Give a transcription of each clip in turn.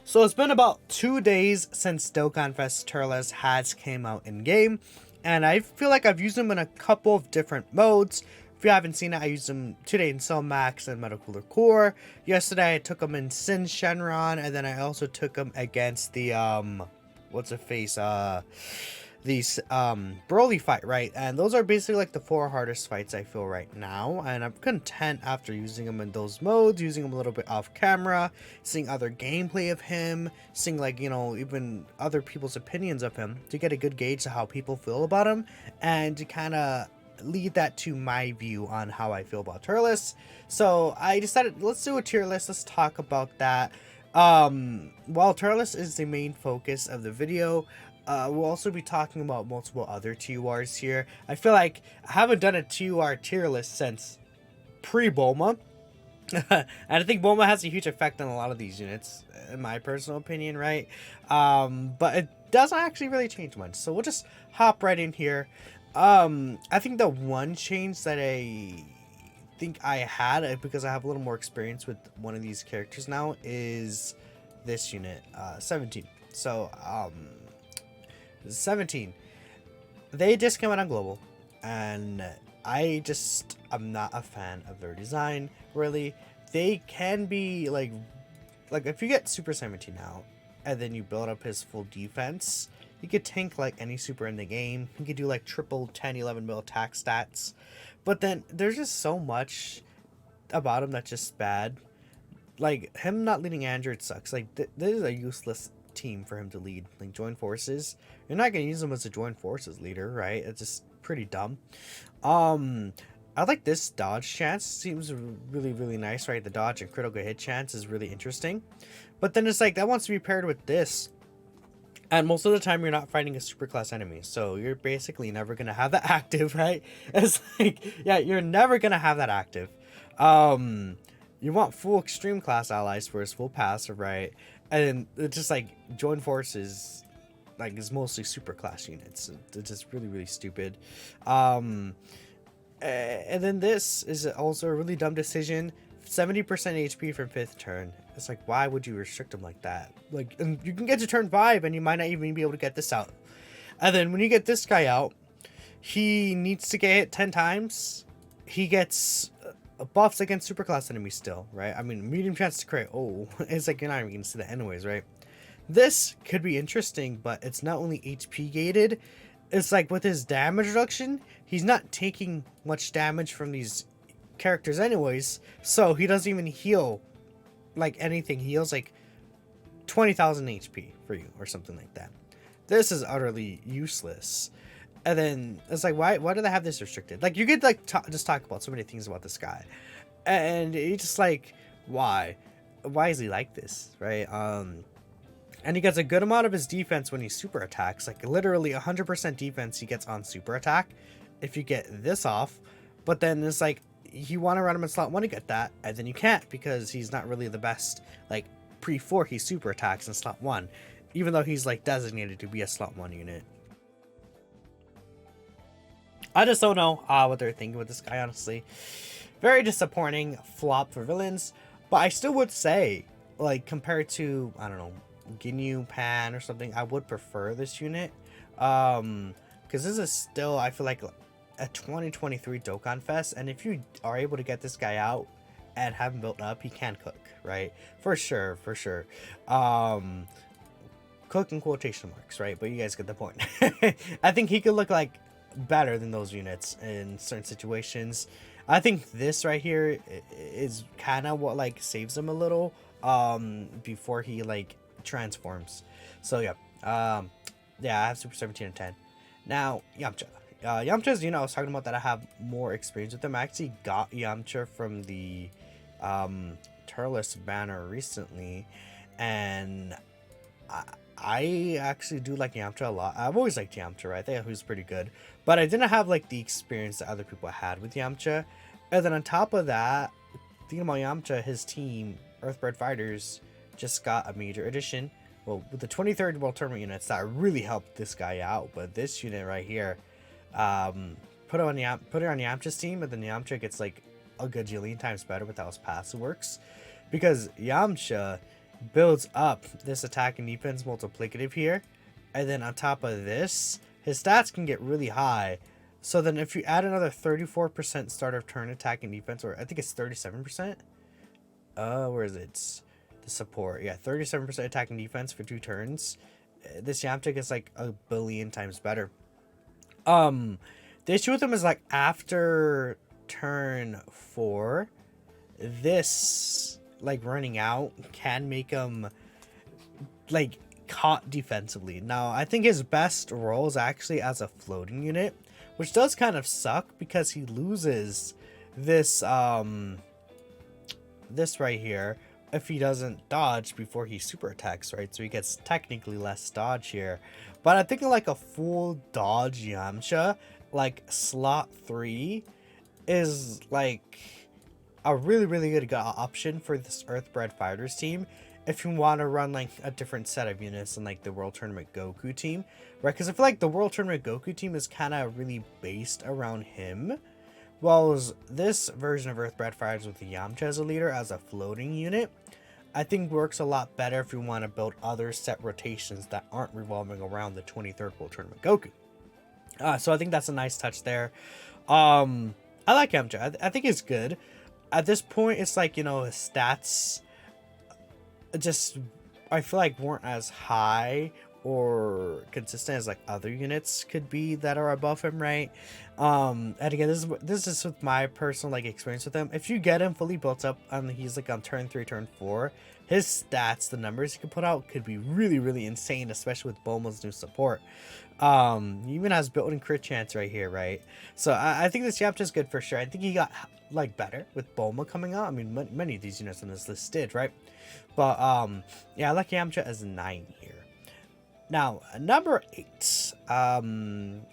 So it's been about 2 days since Dokkan Fest Turles has came out in game, and I feel like I've used them in a couple of different modes. If you haven't seen it, I used them today in Cell Max and Metal Cooler Core. Yesterday I took them in Sin Shenron, and then I also took them against the what's it face these Broly fight, right? And those are basically like the 4 hardest fights I feel right now, and I'm content after using them in those modes, using them a little bit off camera, seeing other gameplay of him, seeing like, you know, even other people's opinions of him to get a good gauge of how people feel about him, and to kind of lead that to my view on how I feel about Turles. So I decided, let's do a tier list, let's talk about that. While Turles is the main focus of the video, we'll also be talking about multiple other TURs here. I feel like I haven't done a TUR tier list since pre-Bulma. And I think Bulma has a huge effect on a lot of these units, in my personal opinion, right? But it doesn't actually really change much. So we'll just hop right in here. I think the one change that I think I had, because I have a little more experience with one of these characters now, is this unit, 17. So, 17, they just came out on global, and I'm not a fan of their design, really. They can be like if you get Super 17 out and then you build up his full defense, you could tank like any super in the game. You could do like triple 10 11 mil attack stats, but then there's just so much about him that's just bad. Like, him not leading Android sucks. Like, this is a useless team for him to lead. Like, join forces, you're not gonna use him as a join forces leader, right? It's just pretty dumb. I like this dodge chance, seems really nice, right? The dodge and critical hit chance is really interesting, but then it's like that wants to be paired with this, and most of the time you're not fighting a super class enemy, so you're basically never gonna have that active, right? It's like, yeah, you're never gonna have that active. You want full extreme class allies for his full passive, right? And it's just like join forces, like, is mostly super class units. It's just really stupid. And then this is also a really dumb decision. 70% HP from 5th turn. It's like, why would you restrict him like that? Like, and you can get to turn 5 and you might not even be able to get this out. And then when you get this guy out, he needs to get hit 10 times. He gets buffs against superclass enemies still, right? I mean, medium chance to crit. Oh, it's like you're not even going to see that anyways, right? This could be interesting, but it's not only HP gated. It's like with his damage reduction, he's not taking much damage from these characters anyways, so he doesn't even heal like anything. He heals like 20,000 HP for you or something like that. This is utterly useless. And then it's like, why do they have this restricted? Like, you could like just talk about so many things about this guy, and it's just like, why is he like this, right? And he gets a good amount of his defense when he super attacks, like literally 100% defense he gets on super attack if you get this off. But then it's like, you want to run him in slot 1 to get that, and then you can't because he's not really the best. Like, pre-4 he super attacks in slot 1, even though he's like designated to be a slot 1 unit. I just don't know what they're thinking with this guy, honestly. Very disappointing flop for villains. But I still would say, like, compared to, I don't know, Ginyu, Pan, or something, I would prefer this unit. Because this is still, I feel like, a 2023 Dokkan Fest. And if you are able to get this guy out and have him built up, he can cook, right? For sure. Cook in quotation marks, right? But you guys get the point. I think he could look like better than those units in certain situations. I think this right here is kind of what like saves him a little before he like transforms. So yeah, I have Super 17 and 10. Now Yamcha. Yamcha's, you know, I was talking about that I have more experience with him. I actually got Yamcha from the Turles banner recently, and I actually do like Yamcha a lot. I've always liked Yamcha, right? I think he was pretty good. But I didn't have like the experience that other people had with Yamcha. And then on top of that, thinking about Yamcha, his team, Earthbred Fighters, just got a major addition. Well, with the 23rd World Tournament units, that really helped this guy out. But this unit right here, put it on Yamcha's team, and then Yamcha gets like a gajillion times better with how his passive works. Because Yamcha builds up this attack and defense multiplicative here. And then on top of this, his stats can get really high. So then if you add another 34% start of turn attack and defense, or I think it's 37%. Where is it? The support. Yeah, 37% attack and defense for 2 turns. This Yamcha is like a billion times better. The issue with him is like after turn 4, this like running out can make him like caught defensively. Now I think his best role is actually as a floating unit, which does kind of suck because he loses this this right here if he doesn't dodge before he super attacks, right? So he gets technically less dodge here. But I think like a full dodge Yamcha, like slot 3, is like a really good option for this Earthbred Fighters team if you want to run like a different set of units than like the World Tournament Goku team, right? Because I feel like the World Tournament Goku team is kind of really based around him, while this version of Earthbred Fighters with Yamcha as a leader as a floating unit, I think works a lot better if you want to build other set rotations that aren't revolving around the 23rd World Tournament Goku. So I think that's a nice touch there. I like Yamcha. I think it's good. At this point, it's like, you know, his stats just, I feel like, weren't as high or consistent as like other units could be that are above him, right? And again, this is with my personal like experience with him. If you get him fully built up and he's like on turn 3, turn 4, his stats, the numbers he can put out could be really insane, especially with Bulma's new support. He even has built-in crit chance right here, right? So I think this Yamcha is good for sure. I think he got like better with Bulma coming out. I mean, many of these units on this list did, right? But yeah, I like Yamcha as a 9 here. Now, number 8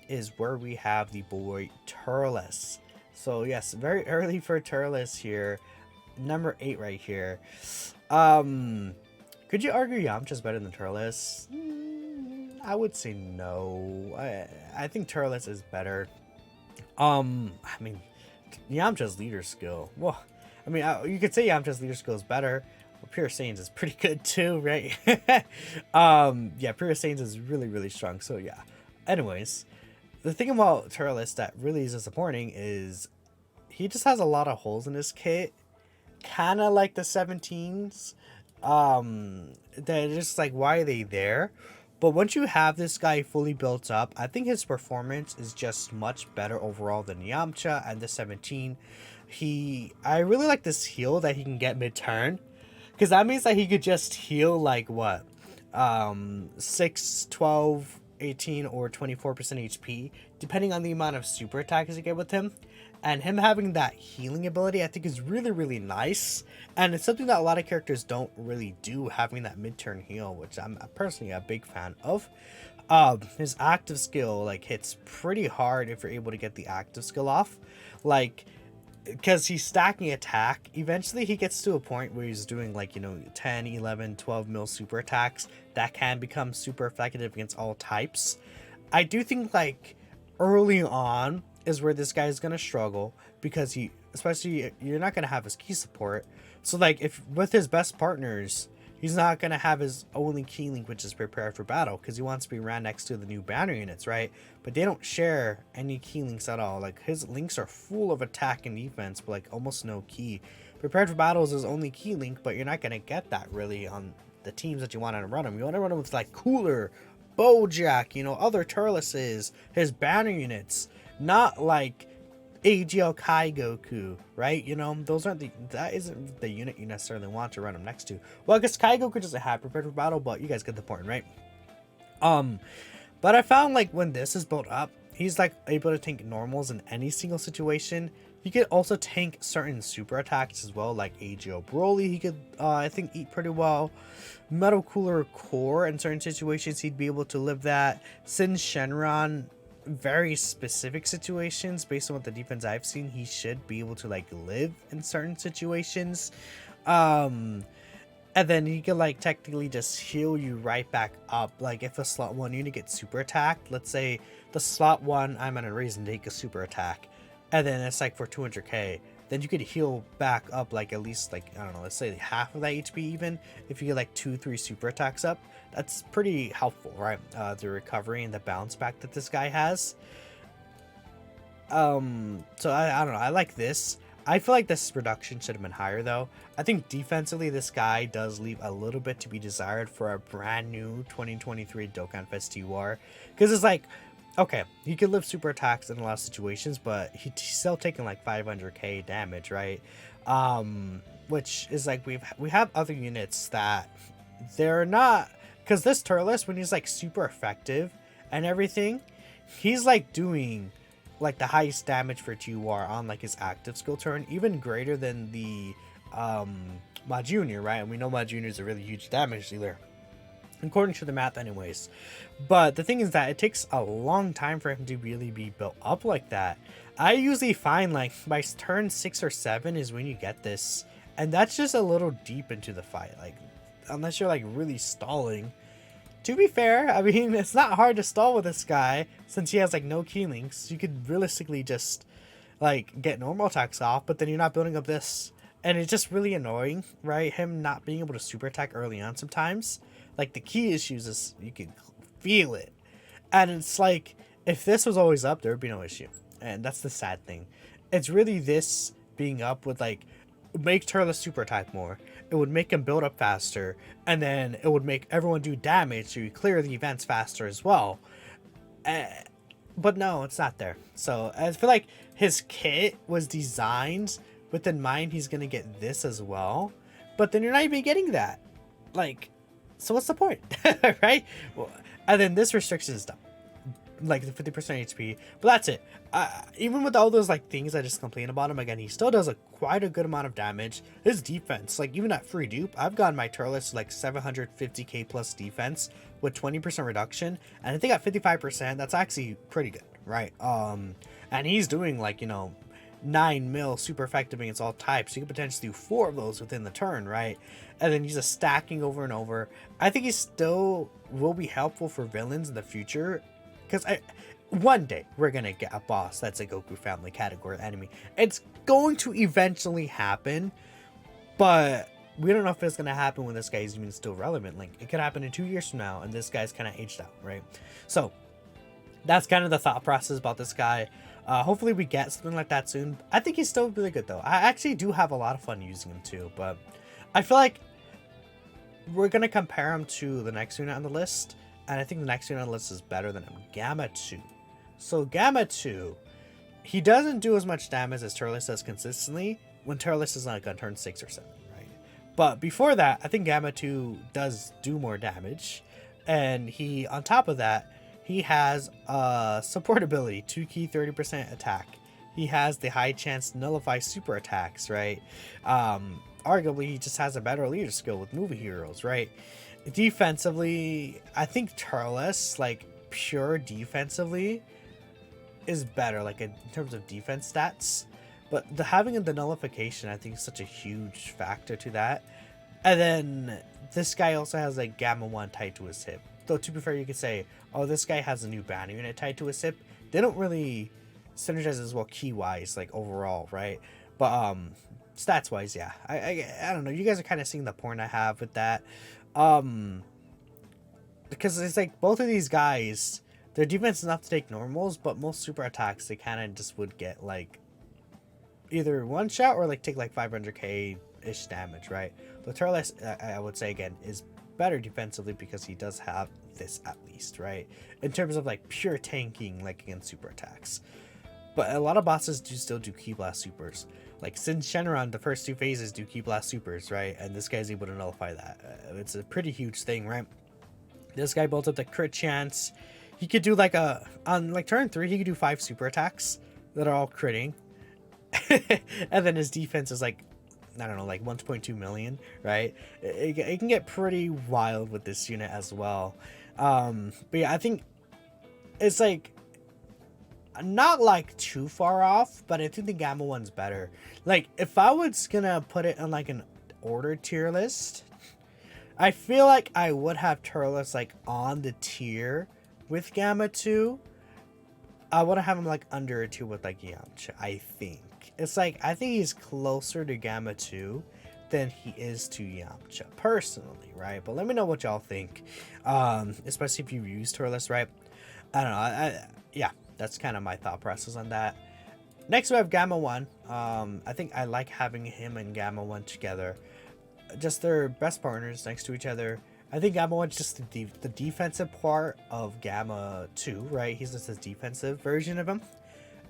is where we have the boy Turles. So yes, very early for Turles here. Number 8 right here. Could you argue Yamcha's better than Turles? I would say no. I think Turles is better. I mean, Yamcha's leader skill. Well, I mean, you could say Yamcha's leader skill is better. Well, Pure Saiyans is pretty good too, right? Yeah, Pure Saiyans is really strong. So yeah. Anyways, the thing about Turles that really is disappointing is he just has a lot of holes in his kit, kind of like the 17s. They're just like, why are they there? But once you have this guy fully built up, I think his performance is just much better overall than Yamcha and the 17. I really like this heal that he can get mid-turn, because that means that he could just heal like what? 6, 12, 18, or 24% HP, depending on the amount of super attacks you get with him. And him having that healing ability, I think, is really nice. And it's something that a lot of characters don't really do, having that mid-turn heal, which I'm personally a big fan of. His active skill, like, hits pretty hard if you're able to get the active skill off. Like, because he's stacking attack, eventually he gets to a point where he's doing, like, you know, 10, 11, 12 mil super attacks that can become super effective against all types. I do think, like, early on is where this guy is going to struggle, because especially you're not going to have his key support. So like, if with his best partners, he's not going to have his only key link, which is prepare for battle, because he wants to be ran next to the new banner units, right? But they don't share any key links at all. Like, his links are full of attack and defense, but like almost no key. Prepared for battle is his only key link, but you're not going to get that really on the teams that you want to run him. You want to run him with like Cooler, Bojack, you know, other Turleses, his banner units. Not like AGL Kai Goku, right? You know, that isn't the unit you necessarily want to run him next to. Well, I guess Kai Goku doesn't have prepared for battle, but you guys get the point, right? But I found like when this is built up, he's like able to tank normals in any single situation. He could also tank certain super attacks as well, like AGL Broly. He could, I think, eat pretty well. Metal Cooler Core in certain situations, he'd be able to live that. Sin Shenron, very specific situations, based on what the defense I've seen, he should be able to like live in certain situations. And then he can like technically just heal you right back up. Like if a slot 1 unit gets super attacked, let's say the slot 1, I'm at a reason to take a super attack, and then it's like for 200k, then you could heal back up like at least like, I don't know, let's say half of that HP even if you get like 2-3 super attacks up. That's pretty helpful, right? The recovery and the bounce back that this guy has. So I don't know, I like this. I feel like this production should have been higher though. I think defensively this guy does leave a little bit to be desired for a brand new 2023 Dokkan Fest TUR. Because it's like, okay, he could live super attacks in a lot of situations, but he's still taking like 500k damage, right? Which is like we have other units that they're not, because this Turles, when he's like super effective and everything, he's like doing like the highest damage for TUR on like his active skill turn, even greater than the Ma Junior, right? And we know Ma Junior is a really huge damage dealer, according to the math anyways. But the thing is that it takes a long time for him to really be built up like that. I usually find like by turn 6 or 7 is when you get this, and that's just a little deep into the fight, like unless you're like really stalling. To be fair, I mean, it's not hard to stall with this guy since he has like no key links. You could realistically just like get normal attacks off, but then you're not building up this, and it's just really annoying, right? Him not being able to super attack early on sometimes. Like the key issues is you can feel it, and it's like if this was always up, there would be no issue, and that's the sad thing. It's really this being up would like make Turles super attack more. It would make him build up faster, and then it would make everyone do damage so you clear the events faster as well. But no, it's not there. So I feel like his kit was designed with in mind he's gonna get this as well, but then you're not even getting that. Like, so what's the point? Right? Well, and then this restriction is dumb, like the 50% HP, but that's it. Even with all those like things I just complain about him, again, he still does quite a good amount of damage. His defense, like even at free dupe, I've gotten my Turles to like 750k plus defense with 20% reduction, and I think at 55% that's actually pretty good, right? And he's doing like, you know, 9 mil super effective against all types. You could potentially do 4 of those within the turn, right? And then he's just stacking over and over. I think he still will be helpful for villains in the future, because one day we're gonna get a boss that's a Goku family category enemy. It's going to eventually happen, but we don't know if it's gonna happen when this guy is even still relevant. Like it could happen in 2 years from now, and this guy's kind of aged out, right? So that's kind of the thought process about this guy. Hopefully we get something like that soon. I think he's still really good though. I actually do have a lot of fun using him too, but I feel like we're gonna compare him to the next unit on the list, and I think the next unit on the list is better than him. Gamma 2. So Gamma 2, he doesn't do as much damage as Turles does consistently when Turles is like on turn 6 or 7, right? But before that, I think Gamma 2 does do more damage, and he, on top of that, he has support ability, 2 key 30% attack. He has the high chance to nullify super attacks, right? Arguably, he just has a better leader skill with movie heroes, right? Defensively, I think Turles, like pure defensively, is better, like in terms of defense stats. But the having the nullification, I think, is such a huge factor to that. And then this guy also has like Gamma 1 tied to his hip. Though to be fair, you could say, oh, this guy has a new banner unit tied to his hip. They don't really synergize as well key wise, like overall, right? But stats wise, yeah. I don't know. You guys are kind of seeing the point I have with that. Because it's like both of these guys, their defense is enough to take normals, but most super attacks they kind of just would get like either one shot or like take like 500k ish damage, right? But Turles, I would say again, is better defensively because he does have this at least, right? In terms of like pure tanking, like against super attacks. But a lot of bosses do still do Ki Blast supers. Like since Shenron, the first 2 phases do Ki Blast supers, right? And this guy's able to nullify that. It's a pretty huge thing, right? This guy built up the crit chance. He could do like on like turn 3, he could do 5 super attacks that are all critting. And then his defense is like, I don't know, like 1.2 million, right? It can get pretty wild with this unit as well. But yeah, I think it's like not like too far off, but I think the Gamma 1's better. Like if I was gonna put it on like an order tier list, I feel like I would have Turles like on the tier with Gamma 2. I want to have him like under a tier with like Yamcha, I think. attack, it's like I think he's closer to Gamma 2 than he is to Yamcha personally, right? But let me know what y'all think, especially if you use Turles, right? I don't know. Yeah, that's kind of my thought process on that. Next we have Gamma 1. I think I like having him and Gamma 1 together. Just they're best partners next to each other. I think Gamma 1's just the defensive part of Gamma 2, right? He's just a defensive version of him.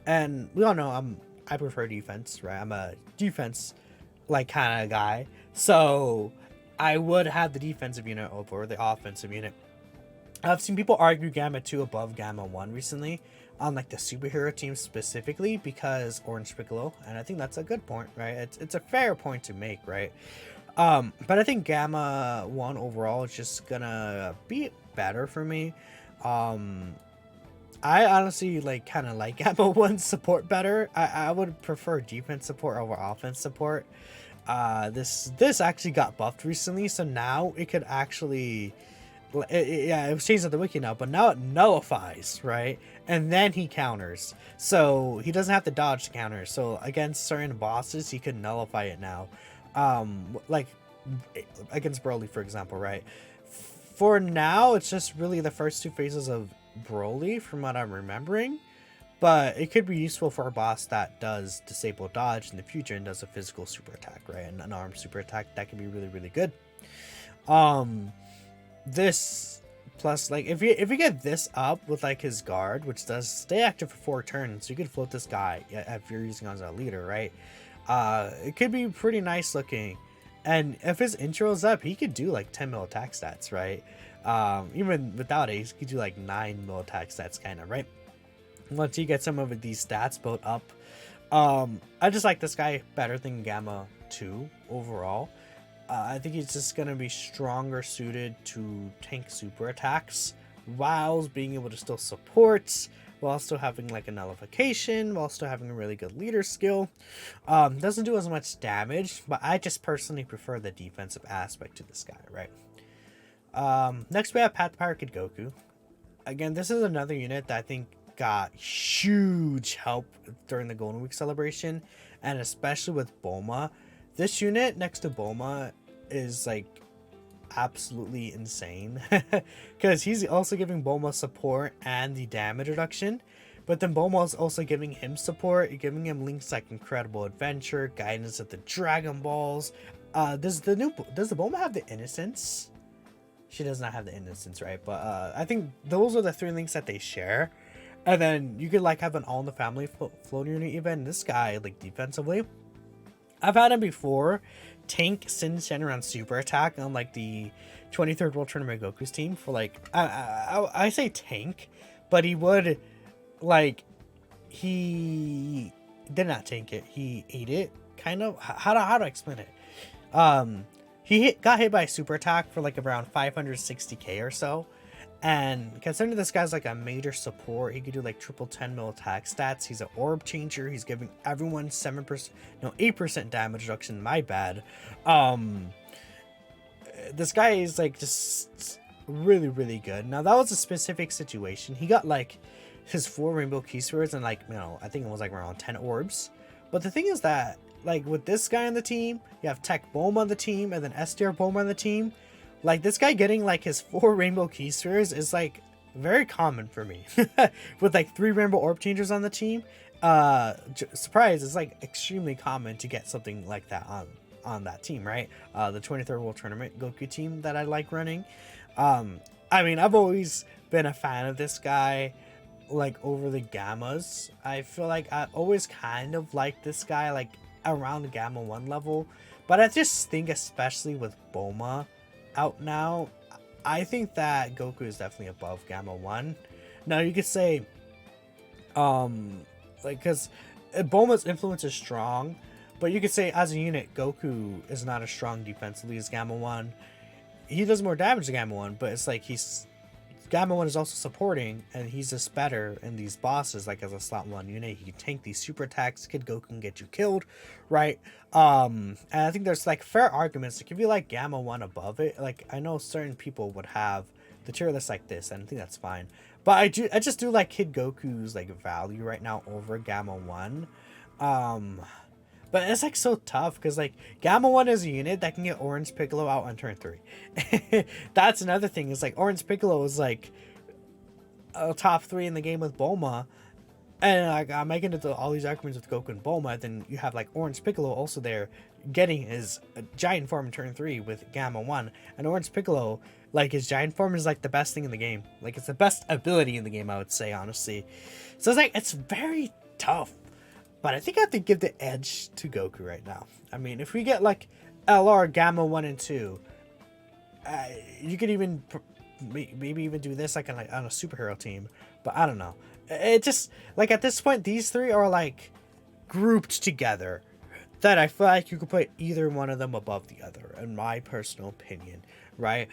And we all know I prefer defense, right? I'm a defense like kind of guy. So I would have the defensive unit over the offensive unit. I've seen people argue Gamma 2 above Gamma 1 recently on like the superhero team specifically because Orange Piccolo, and I think that's a good point, right? It's a fair point to make, right? But I think Gamma 1 overall is just gonna be better for me. I honestly like kind of like Gamma 1 support better. I would prefer defense support over offense support. This actually got buffed recently, so now it could actually yeah, it was changed at the wiki now, but now it nullifies, right? And then he counters, so he doesn't have to dodge the counter. So against certain bosses, he could nullify it now, like against Broly, for example, right? For now, it's just really the first two phases of Broly, from what I'm remembering, but it could be useful for a boss that does disable dodge in the future and does a physical super attack, right? And an armed super attack that can be really, really good. This plus, like, if you get this up with like his guard, which does stay active for 4 turns, so you could float this guy if you're using him as a leader, right? It could be pretty nice looking. And if his intro is up, he could do like 10 mil attack stats, right? Even without Ace, he could do like 9 mil attack stats, kind of, right? Once you get some of these stats built up, I just like this guy better than Gamma 2 overall. I think he's just gonna be stronger suited to tank super attacks, while being able to still support, while still having like a nullification, while still having a really good leader skill. Doesn't do as much damage, but I just personally prefer the defensive aspect to this guy, right? Next we have Path to Power Kid Goku. Again, this is another unit that I think got huge help during the Golden Week celebration, and especially with Bulma. This unit next to Bulma is like absolutely insane because he's also giving Bulma support and the damage reduction, but then Bulma is also giving him support. You're giving him Link's like incredible adventure, guidance of the Dragon Balls. Does the Bulma have the innocence? She does not have the innocence, right? But I think those are the 3 links that they share. And then you could like have an all in the family floating unit even. This guy, like defensively, I've had him before tank Sin Shenron super attack on like the 23rd World Tournament Goku's team for like I say tank, but he would like he did not tank it. He ate it, kind of. How do I explain it? He got hit by a super attack for like around 560k or so. And considering this guy's like a major support, he could do like triple 10 mil attack stats. He's an orb changer. He's giving everyone 8% damage reduction. My bad. This guy is like just really, really good. Now that was a specific situation. He got like his 4 rainbow key swords and like, I think it was like around 10 orbs. But the thing is that like with this guy on the team, you have Tech Bulma on the team and then SDR Bulma on the team. Like, this guy getting, like, his 4 rainbow key spheres is, like, very common for me. With, like, 3 rainbow orb changers on the team. Surprise, it's, like, extremely common to get something like that on that team, right? The 23rd World Tournament Goku team that I like running. I mean, I've always been a fan of this guy, like, over the Gammas. I feel like I always kind of liked this guy, like, around the Gamma 1 level. But I just think, especially with Bulma out now, I think that Goku is definitely above Gamma 1. Now you could say like, because Bulma's influence is strong, but you could say as a unit Goku is not as strong defensively as Gamma 1. He does more damage to Gamma 1, but it's like Gamma 1 is also supporting, and he's just better in these bosses, like as a slot 1 unit. He can tank these super attacks. Kid Goku can get you killed, right? And I think there's like fair arguments. Like if you like Gamma 1 above it, like I know certain people would have the tier list like this, and I think that's fine. But I just do like Kid Goku's like value right now over Gamma 1. Um, but it's like so tough because like Gamma 1 is a unit that can get Orange Piccolo out on turn 3. That's another thing, is like Orange Piccolo is like a top 3 in the game with Bulma. And like I'm making it to all these arguments with Goku and Bulma, then you have like Orange Piccolo also there getting his giant form in turn 3 with Gamma 1. And Orange Piccolo, like his giant form is like the best thing in the game. Like it's the best ability in the game, I would say, honestly. So it's like, it's very tough. But I think I have to give the edge to Goku right now. I mean, if we get like LR Gamma 1 and 2, you could even maybe even do this like on a superhero team. But I don't know. It just, like at this point, these three are like grouped together that I feel like you could put either one of them above the other, in my personal opinion, right?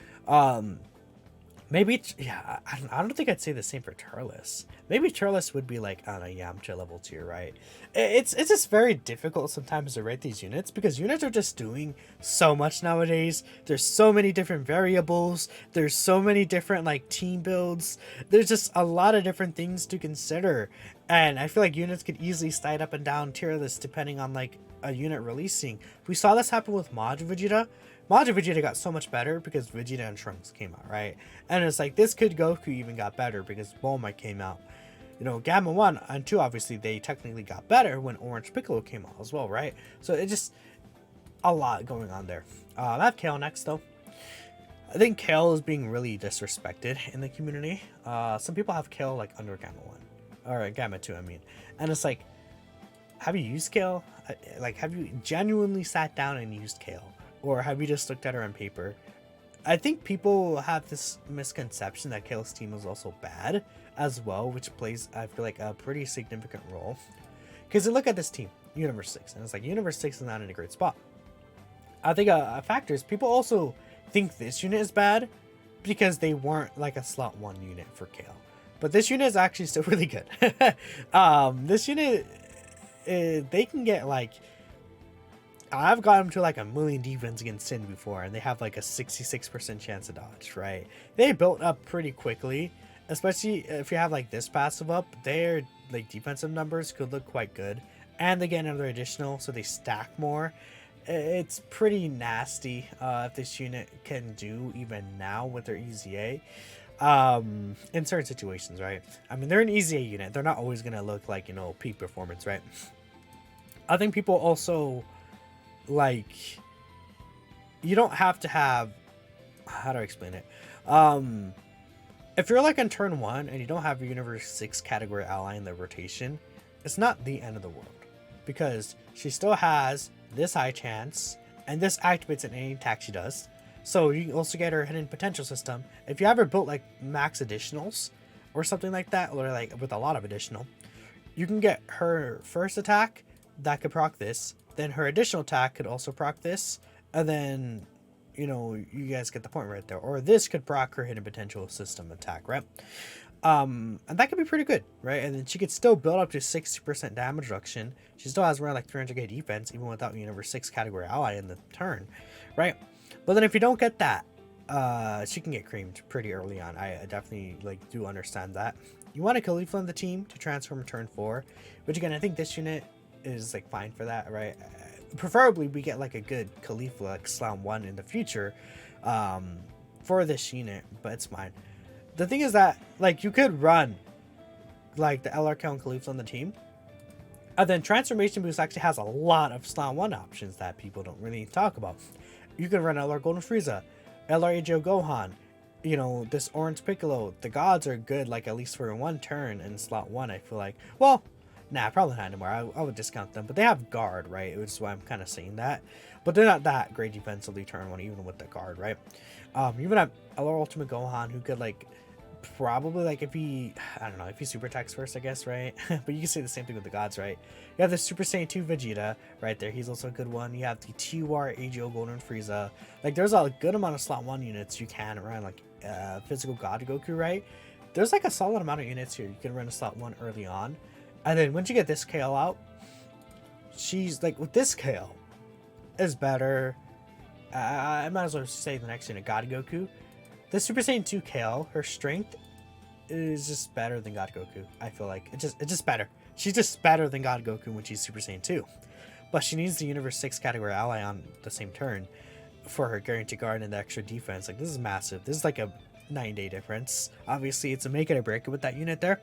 Maybe, yeah, I don't think I'd say the same for Turles. Maybe Turles would be like on a Yamcha level tier, right? It's just very difficult sometimes to rate these units because units are just doing so much nowadays. There's so many different variables. There's so many different like team builds. There's just a lot of different things to consider. And I feel like units could easily slide up and down tier lists depending on like a unit releasing. We saw this happen with Maj Vegeta. Maj Vegeta got so much better because Vegeta and Trunks came out, right? And it's like, this Kid Goku even got better because Bulma came out. You know, Gamma 1 and 2, obviously, they technically got better when Orange Piccolo came out as well, right? So it just, a lot going on there. I have Kale next, though. I think Kale is being really disrespected in the community. Some people have Kale, like, under Gamma 1. Or Gamma 2, I mean. And it's like, have you used Kale? Like, have you genuinely sat down and used Kale? Or have you just looked at her on paper? I think people have this misconception that Kale's team is also bad as well, which plays, I feel like, a pretty significant role. Because you look at this team, Universe 6, and it's like, Universe 6 is not in a great spot. I think a factor is people also think this unit is bad because they weren't like a slot 1 unit for Kale. But this unit is actually still really good. This unit, they can get like, I've got them to like 1,000,000 defense against Sin before, and they have like a 66% chance to dodge, right? They built up pretty quickly, especially if you have like this passive up. Their like defensive numbers could look quite good, and they get another additional, so they stack more. It's pretty nasty if this unit can do even now with their EZA. In certain situations, right? I mean, they're an EZA unit. They're not always gonna look like, you know, peak performance, right? I think people also, like, you don't have to have, how do I explain it? If you're like on turn 1 and you don't have a Universe 6 category ally in the rotation, it's not the end of the world, because she still has this high chance, and this activates in any attack she does. So you can also get her hidden potential system. If you ever built like max additionals or something like that, or like with a lot of additional, you can get her first attack that could proc this, then her additional attack could also proc this, and then, you know, you guys get the point right there. Or this could proc her hidden potential system attack, right? And that could be pretty good, right? And then she could still build up to 60% damage reduction. She still has around like 300k defense, even without Universe 6 category ally in the turn, right? But then if you don't get that, she can get creamed pretty early on. I definitely like do understand that. You want a Khalifa on the team to transform in turn 4, which again, I think this unit is like fine for that, right? Preferably we get like a good Khalifa like Slam 1 in the future for this unit, but it's fine. The thing is that like you could run like the LR Count Khalifa on the team, and then Transformation Boost actually has a lot of Slam 1 options that people don't really talk about. You can run LR Golden Frieza, LR AGO Gohan, you know, this Orange Piccolo. The gods are good, like at least for one turn in slot 1, I feel like. Well, nah, probably not anymore. I would discount them, but they have guard, right? Which is why I'm kind of saying that. But they're not that great defensively turn 1, even with the guard, right? You even have LR Ultimate Gohan, who could like probably like if he, I don't know, if he super attacks first, I guess, right? But you can say the same thing with the gods, right? You have the Super Saiyan 2 Vegeta right there. He's also a good one. You have the TUR AGO Golden Frieza. Like there's a good amount of slot 1 units you can run, like physical God Goku, right? There's like a solid amount of units here you can run a slot 1 early on. And then once you get this Kale out, she's like, with this Kale is better. I might as well say the next unit, God Goku. The Super Saiyan 2 Kale, her strength is just better than God Goku. I feel like it's just better. She's just better than God Goku when she's Super Saiyan 2. But she needs the Universe 6 category ally on the same turn for her guaranteed guard and the extra defense. Like, this is massive. This is like a 9-day difference. Obviously, it's a make it or break it with that unit there.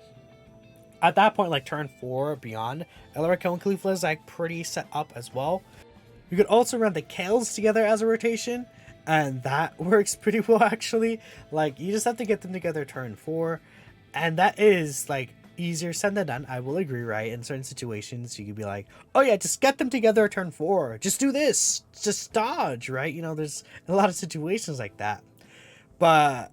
At that point, like turn 4 beyond, Elrico and Caulifla is like pretty set up as well. You could also run the Kales together as a rotation, and that works pretty well actually. Like, you just have to get them together turn 4, and that is like easier said than done. I will agree, right? In certain situations, you could be like, oh yeah, just get them together turn 4. Just do this. Just dodge, right? You know, there's a lot of situations like that. But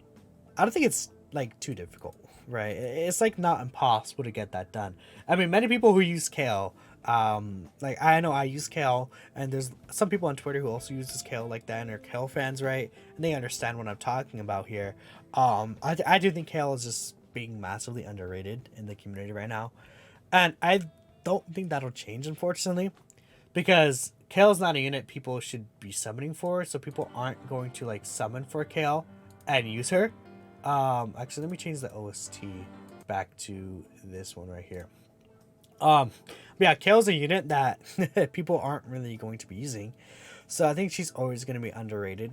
I don't think it's like too difficult, right? It's like not impossible to get that done. I mean, many people who use Kale, like I know I use Kale, and there's some people on Twitter who also uses Kale like that and are Kale fans, right? And they understand what I'm talking about here. I do think Kale is just being massively underrated in the community right now, and I don't think that'll change, unfortunately, because Kale is not a unit people should be summoning for, so people aren't going to like summon for Kale and use her. Actually, let me change the OST back to this one right here. Yeah, Kale's a unit that people aren't really going to be using, so I think she's always going to be underrated,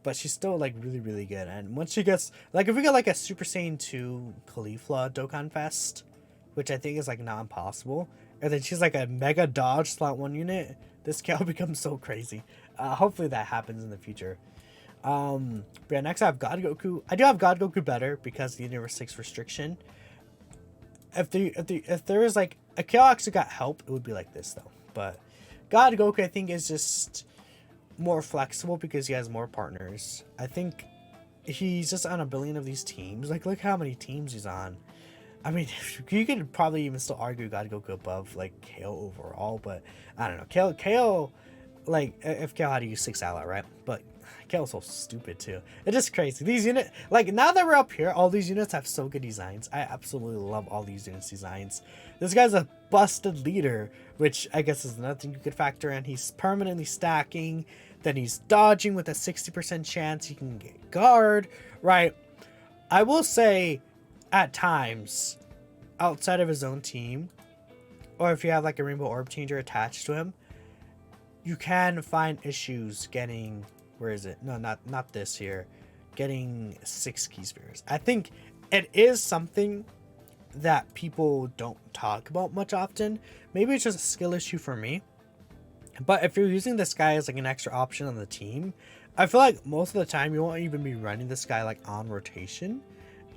but she's still like really, really good. And once she gets like, if we get like a Super Saiyan 2 Caulifla Dokkan Fest, which I think is like not impossible, and then she's like a mega dodge slot 1 unit, this Kale becomes so crazy. Hopefully that happens in the future. But yeah, next I have God Goku. I do have God Goku better because the Universe 6 restriction. If there is like a Kale actually got help, it would be like this though. But God Goku, I think, is just more flexible because he has more partners. I think he's just on a billion of these teams. Like, look how many teams he's on. I mean, you could probably even still argue God Goku above like Kale overall, but I don't know. Kale, like if Kale had to use 6 ally, right? But Kale's so stupid too. It's just crazy. These units, like now that we're up here, all these units have so good designs. I absolutely love all these units' designs. This guy's a busted leader, which I guess is another thing you could factor in. He's permanently stacking, then he's dodging with a 60% chance he can get guard, right? I will say, at times, outside of his own team, or if you have like a Rainbow Orb Changer attached to him, you can find issues getting, where is it? No, not this here. Getting 6 key spheres. I think it is something that people don't talk about much often. Maybe it's just a skill issue for me. But if you're using this guy as like an extra option on the team, I feel like most of the time you won't even be running this guy like on rotation.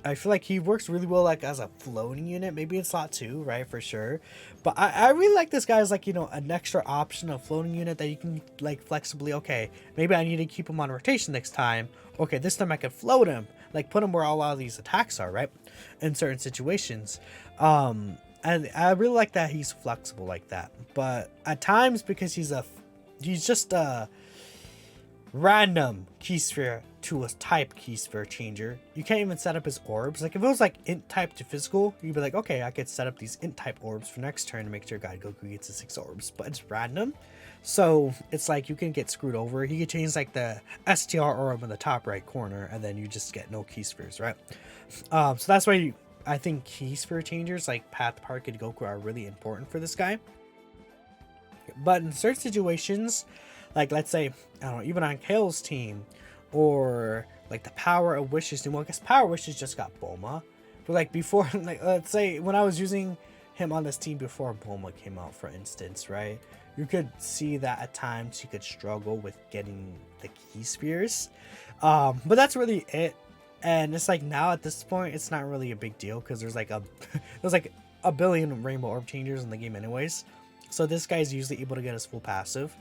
I feel like he works really well like as a floating unit, maybe in slot 2, right, for sure. But I really like this guy as like, you know, an extra option, a floating unit that you can like flexibly, okay, maybe I need to keep him on rotation next time. Okay, this time I can float him, like put him where all of these attacks are, right, in certain situations. And I really like that he's flexible like that. But at times, because he's just a random key sphere to a type key sphere changer, you can't even set up his orbs. Like if it was like int type to physical, you'd be like, okay, I could set up these int type orbs for next turn to make sure God Goku gets the 6 orbs, but it's random, so it's like you can get screwed over. He could change like the STR orb in the top right corner, and then you just get no key spheres, right? So that's why I think key sphere changers like Path Park and Goku are really important for this guy. But in certain situations, like let's say, I don't know, even on Kale's team, or like the Power of Wishes team. Well, I guess Power of Wishes just got Bulma, but like before, like let's say when I was using him on this team before Bulma came out, for instance, right? You could see that at times he could struggle with getting the key spheres, but that's really it. And it's like now at this point, it's not really a big deal because there's like a billion Rainbow Orb Changers in the game anyways. So this guy's usually able to get his full passive.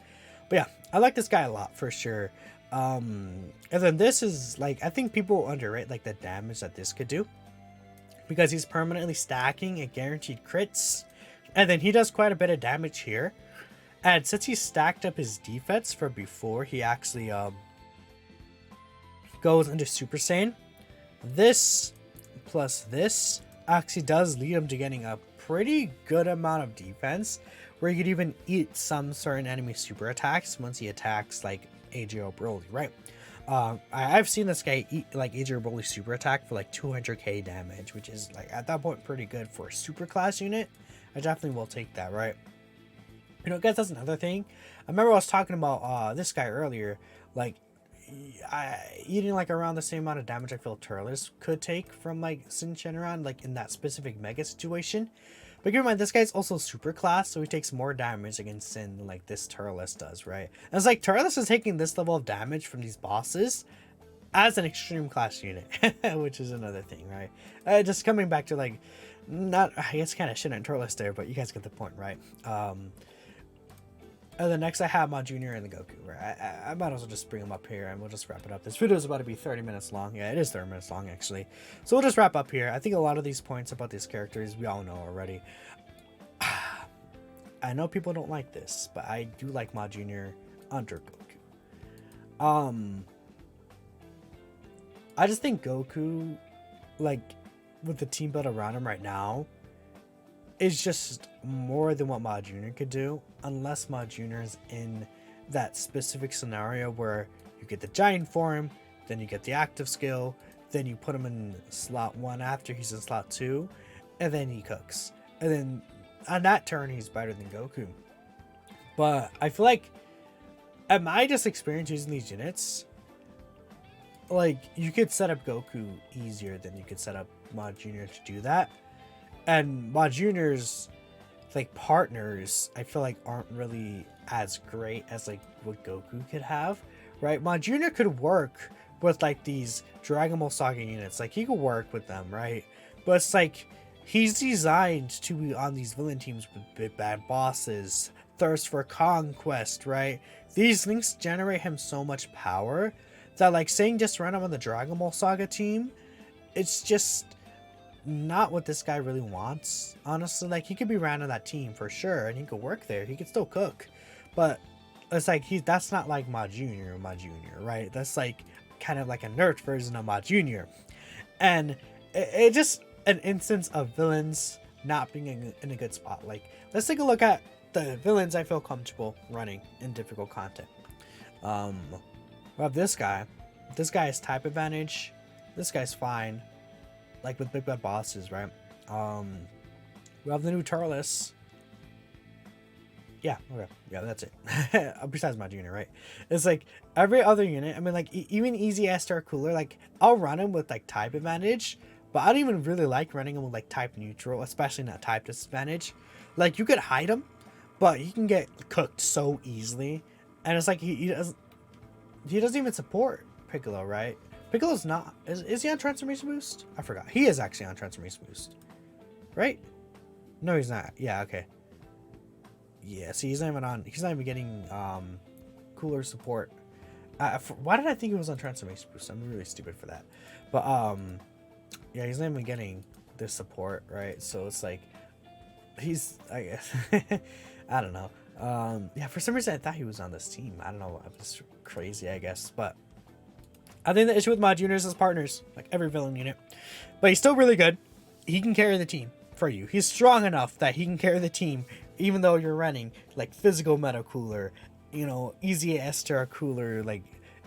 But yeah, I like this guy a lot for sure. And then this is like, I think people underrate like the damage that this could do, because he's permanently stacking and guaranteed crits, and then he does quite a bit of damage here. And since he stacked up his defense for before he actually goes into Super Saiyan, this plus this actually does lead him to getting a pretty good amount of defense, where he could even eat some certain enemy super attacks once he attacks like AJ Broly, right? I've seen this guy eat like AJ Broly super attack for like 200k damage, which is like at that point pretty good for a super class unit. I definitely will take that, right? You know, guys, that's another thing. I remember I was talking about this guy earlier, like eating like around the same amount of damage I feel Turles could take from like Sin Shenron, like in that specific mega situation. But keep in mind, this guy's also super class, so he takes more damage against Sin than like this Turles does, right? And it's like Turles is taking this level of damage from these bosses as an extreme class unit, which is another thing, right? Just coming back to like, not, I guess kind of shit on Turles there, but you guys get the point, right? And then next I have Ma Junior and the Goku, right? I might as well just bring them up here and we'll just wrap it up. This video is about to be 30 minutes long. Yeah, it is 30 minutes long actually. So we'll just wrap up here. I think a lot of these points about these characters we all know already. I know people don't like this, but I do like Ma Junior under Goku. I just think Goku, like, with the team built around him right now, is just more than what Ma Junior could do, unless Ma Junior is in that specific scenario where you get the giant form, then you get the active skill, then you put him in slot 1 after he's in slot 2, and then he cooks. And then on that turn, he's better than Goku. But I feel like, am I just experienced using these units? Like, you could set up Goku easier than you could set up Ma Junior to do that. And Ma Junior's like partners, I feel like aren't really as great as like what Goku could have, right? Ma Junior could work with like these Dragon Ball Saga units, like he could work with them, right? But it's like he's designed to be on these villain teams with big bad bosses, thirst for conquest, right? These things generate him so much power that like saying just run him on the Dragon Ball Saga team, it's just not what this guy really wants, honestly. Like, he could be ran on that team for sure, and he could work there. He could still cook, but it's like that's not like Ma Junior, right? That's like kind of like a nerd version of Ma Junior, and it just an instance of villains not being in a good spot. Like, let's take a look at the villains I feel comfortable running in difficult content. We have this guy. This guy has type advantage. This guy's fine. Like with big bad bosses, right? We have the new Turles. Yeah, okay. Yeah, that's it. Besides my unit, right? It's like every other unit. I mean, like even Easy Star Cooler, like I'll run him with like type advantage, but I don't even really like running him with like type neutral, especially not type disadvantage. Like you could hide him, but he can get cooked so easily, and it's like he doesn't even support Piccolo, right? Piccolo's not. Is he on Transformation Boost? I forgot. He is actually on Transformation Boost. Right? No, he's not. Yeah, okay. Yeah, see, he's not even getting cooler support. Why did I think he was on Transformation Boost? I'm really stupid for that. But, yeah, he's not even getting this support, right? So it's like, he's, I guess, I don't know. Yeah, for some reason I thought he was on this team. I don't know. I'm just crazy, I guess. But I think the issue with Ma Junior is his partners, like every villain unit. But he's still really good. He can carry the team for you. He's strong enough that he can carry the team, even though you're running like physical meta cooler, you know, easy STR cooler, like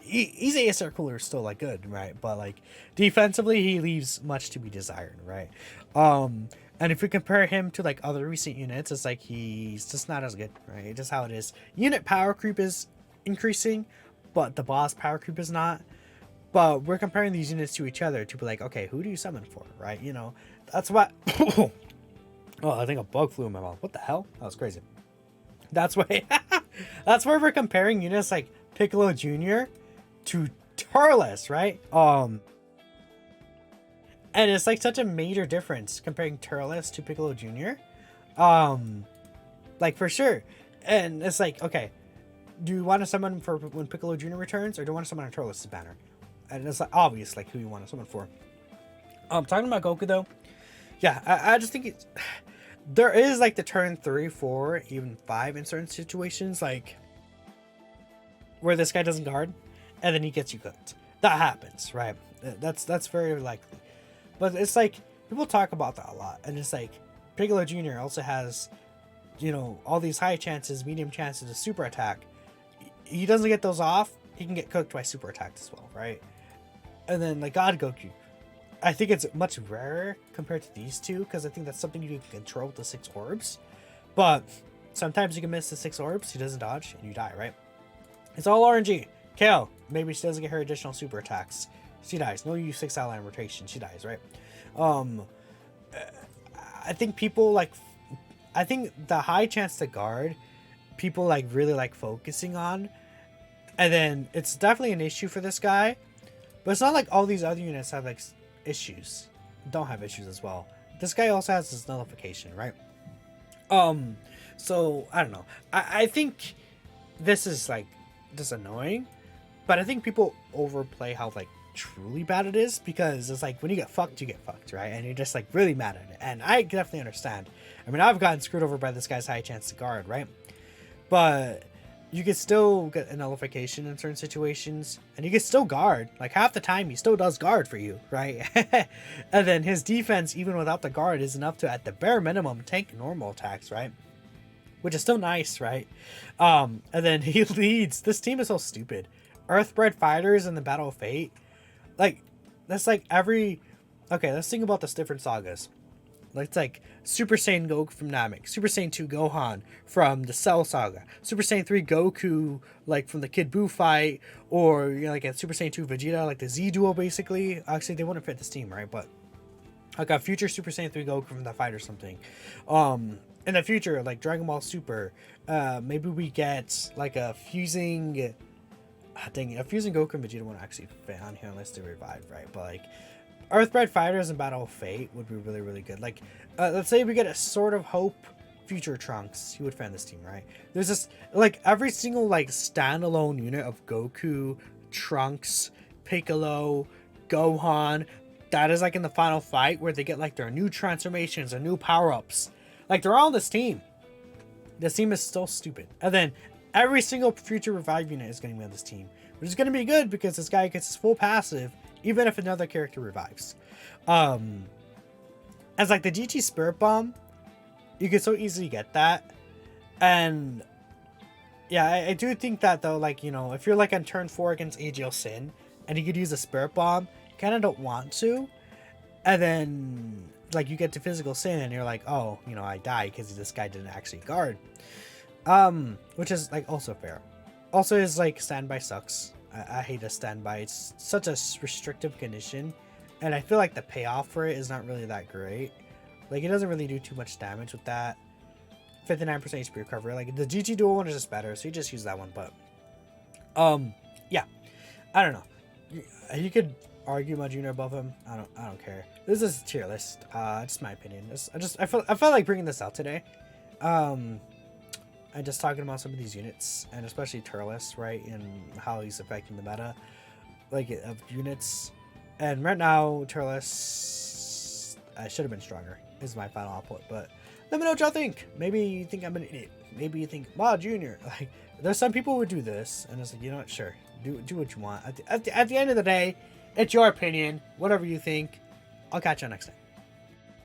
easy STR cooler is still like good, right? But like defensively, he leaves much to be desired, right? And if we compare him to like other recent units, it's like he's just not as good, right? Just how it is. Unit power creep is increasing, but the boss power creep is not. But we're comparing these units to each other to be like, okay, who do you summon for, right? You know, that's what... Oh, I think a bug flew in my mouth. What the hell? That was crazy. That's why... That's where we're comparing units like Piccolo Jr. to Turles, right? And it's like such a major difference comparing Turles to Piccolo Jr. Like for sure. And it's like, okay, do you want to summon for when Piccolo Jr. returns, or do you want to summon on Turles' banner? And it's like obvious, like who you want to summon for. Talking about Goku though, yeah, I just think it's there is like the turn 3, 4, even 5 in certain situations, like where this guy doesn't guard, and then he gets you cooked. That happens, right? That's very likely. But it's like people talk about that a lot, and it's like Piccolo Jr. also has, you know, all these high chances, medium chances to super attack. He doesn't get those off, he can get cooked by super attacks as well, right? And then like God Goku, I think it's much rarer compared to these two, because I think that's something you can control with the 6 orbs. But sometimes you can miss the 6 orbs, he doesn't dodge, and you die, right? It's all RNG. KO. Maybe she doesn't get her additional super attacks. She dies. No use 6 ally rotation. She dies, right? I think people like... I think the high chance to guard, people like really like focusing on. And then it's definitely an issue for this guy. But it's not like all these other units have like issues. Don't have issues as well. This guy also has his nullification, right? So I don't know. I think this is like just annoying, but I think people overplay how like truly bad it is, because it's like when you get fucked, right? And you're just like really mad at it. And I definitely understand. I mean, I've gotten screwed over by this guy's high chance to guard, right? But you can still get a nullification in certain situations, and you can still guard. Like half the time he still does guard for you, right? And then his defense, even without the guard, is enough to at the bare minimum tank normal attacks, right? Which is still nice, right? And then he leads. This team is so stupid. Earthbred fighters in the Battle of Fate. Like, that's like every... Okay, let's think about this different sagas. It's like Super Saiyan Goku from Namek, Super Saiyan 2 Gohan from the Cell Saga, Super Saiyan 3 Goku like from the Kid Buu fight, or you know, like a Super Saiyan 2 Vegeta, like the Z duo basically. Actually, they wouldn't fit this team, right? But like a future Super Saiyan 3 Goku from that fight or something. In the future, like Dragon Ball Super, maybe we get like a fusing... dang it, a fusing Goku and Vegeta won't actually fit on here unless they revive, right? But like Earthbred fighters in Battle of Fate would be really, really good. Like, let's say we get a Sword of Hope future Trunks. He would fan this team, right? There's this, like, every single, like, standalone unit of Goku, Trunks, Piccolo, Gohan, that is, like, in the final fight where they get, like, their new transformations, their new power-ups. Like, they're all on this team. This team is still stupid. And then every single future revive unit is going to be on this team, which is going to be good because this guy gets his full passive even if another character revives. As like the GT Spirit Bomb, you can so easily get that. And yeah, I do think that though, like, you know, if you're like on turn 4 against AGL Sin and you could use a Spirit Bomb, you kind of don't want to. And then like you get to physical Sin and you're like, oh, you know, I die because this guy didn't actually guard. Which is like also fair. Also is like standby sucks. I hate a standby. It's such a restrictive condition, and I feel like the payoff for it is not really that great. Like it doesn't really do too much damage with that. 59% HP recovery. Like the GT dual one is just better, so you just use that one. But yeah, I don't know. You could argue my junior above him. I don't care. This is a tier list. Just my opinion. I felt like bringing this out today. And just talking about some of these units, and especially Turles, right, and how he's affecting the meta, like, of units. And right now, Turles should have been stronger, is my final output. But let me know what y'all think. Maybe you think I'm an idiot. Maybe you think, wow, Junior. Like, there's some people who would do this, and it's like, you know what, sure, do what you want. At the end of the day, it's your opinion. Whatever you think. I'll catch you next time.